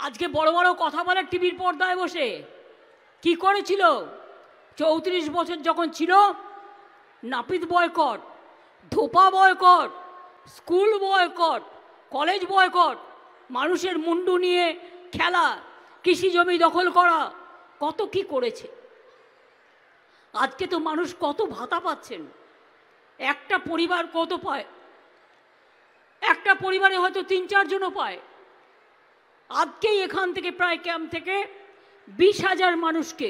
আজকে বড় বড় কথা বলে টিভির পর্দায় বসে। কি করেছিল? 34 বছর যখন ছিল, নাপিত বয়কট, ধোপা boycott, school boycott, college boycott, মানুষের মুন্ডু নিয়ে খেলা, কৃষি জমি দখল করা, কত কি করেছে। আজকে তো মানুষ কত ভাতা পাচ্ছেন। একটা পরিবার কত পায়? একটা পরিবারে হয়তো 3-4 জনও পায়। আজকেই এখান থেকে প্রায় ক্যাম্প থেকে 20,000 মানুষকে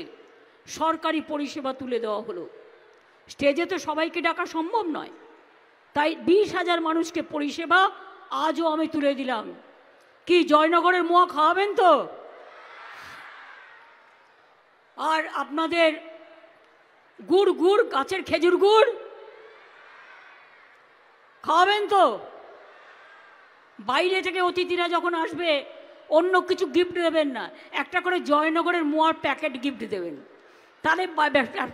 সরকারি পরিষেবা তুলে দেওয়া হলো। স্টেজে তো সবাইকে ডাকা সম্ভব নয়, তাই 20,000 মানুষকে পরিষেবা আজও আমি তুলে দিলাম। কি জয়নগরের মোয়া খাওয়াবেন তো? আর আপনাদের গুড় গাছের খেজুর গুড় খাওয়াবেন তো? বাইরে থেকে অতিথিরা যখন আসবে অন্য কিছু গিফট দেবেন না, একটা করে জয়নগরের মোয়ার প্যাকেট গিফট দেবেন, তাহলে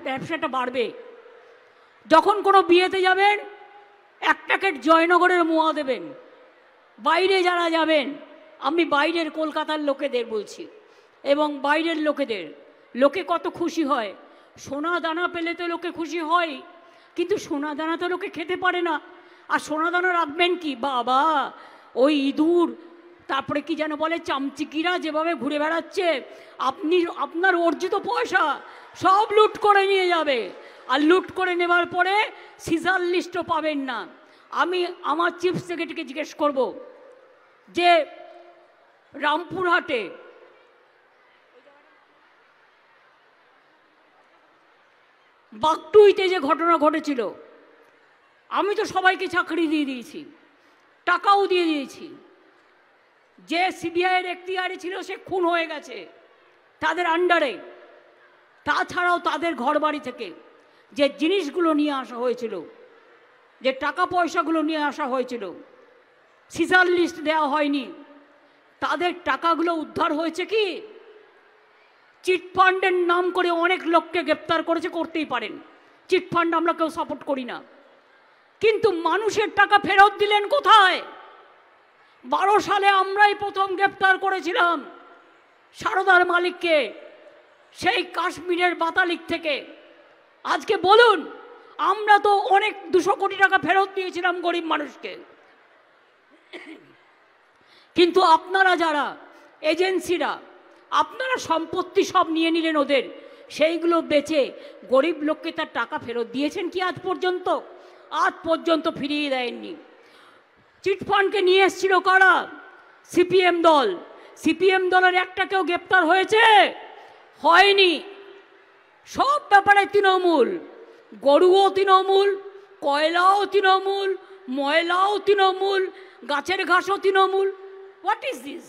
ব্যবসাটা বাড়বে। যখন কোনো বিয়েতে যাবেন 1 প্যাকেট জয়নগরের মোয়া দেবেন। বাইরে যারা যাবেন, আমি বাইরের কলকাতার লোকেদের বলছি এবং বাইরের লোকে কত খুশি হয়। সোনা দানা পেলে তো লোকে খুশি হয়, কিন্তু সোনা দানা তো লোকে খেতে পারে না। আর সোনা দানা রাখবেন কি? বাবা, ওই ইঁদুর, তারপরে কি যেন বলে, চামচিকিরা যেভাবে ঘুরে বেড়াচ্ছে, আপনার অর্জিত পয়সা সব লুট করে নিয়ে যাবে। আর লুট করে নেবার পরে সিজার লিস্টও পাবেন না। আমি আমার চিফ সেক্রেটারিকে জিজ্ঞেস করব যে রামপুরহাটে বাগটুইতে যে ঘটনা ঘটেছিল, আমি তো সবাইকে চাকরি দিয়ে দিয়েছি, টাকাও দিয়ে দিয়েছি। যে সিবিআইয়ের এখতিয়ারে ছিল সে খুন হয়ে গেছে তাদের আন্ডারে। তাছাড়াও তাদের ঘরবাড়ি থেকে যে জিনিসগুলো নিয়ে আসা হয়েছিল, যে টাকা পয়সাগুলো নিয়ে আসা হয়েছিল, সিজার লিস্ট দেওয়া হয়নি, তাদের টাকাগুলো উদ্ধার হয়েছে। কি চিটফান্ডের নাম করে অনেক লোককে গ্রেপ্তার করেছে, করতেই পারেন, চিটফান্ড আমরা কেউ সাপোর্ট করি না, কিন্তু মানুষের টাকা ফেরত দিলেন কোথায়? 12 সালে আমরাই প্রথম গ্রেপ্তার করেছিলাম সারদার মালিককে, সেই কাশ্মীরের বাতালিক থেকে। আজকে বলুন, আমরা তো অনেক 200 কোটি টাকা ফেরত দিয়েছিলাম গরিব মানুষকে, কিন্তু আপনারা যারা এজেন্সিরা, আপনারা সম্পত্তি সব নিয়ে নিলেন ওদের, সেইগুলো বেচে গরিব লোককে তার টাকা ফেরত দিয়েছেন কি আজ পর্যন্ত? আজ পর্যন্ত ফিরিয়ে দেয়নি। চিটফান্ডকে নিয়ে এসেছিল কারা? সিপিএম দল। সিপিএম দলের একটা কেউ গ্রেপ্তার হয়েছে? হয়নি। সব ব্যাপারে তৃণমূল, গরুও তৃণমূল, কয়লাও তৃণমূল, ময়লাও তৃণমূল, গাছের ঘাসও তৃণমূল। What is this?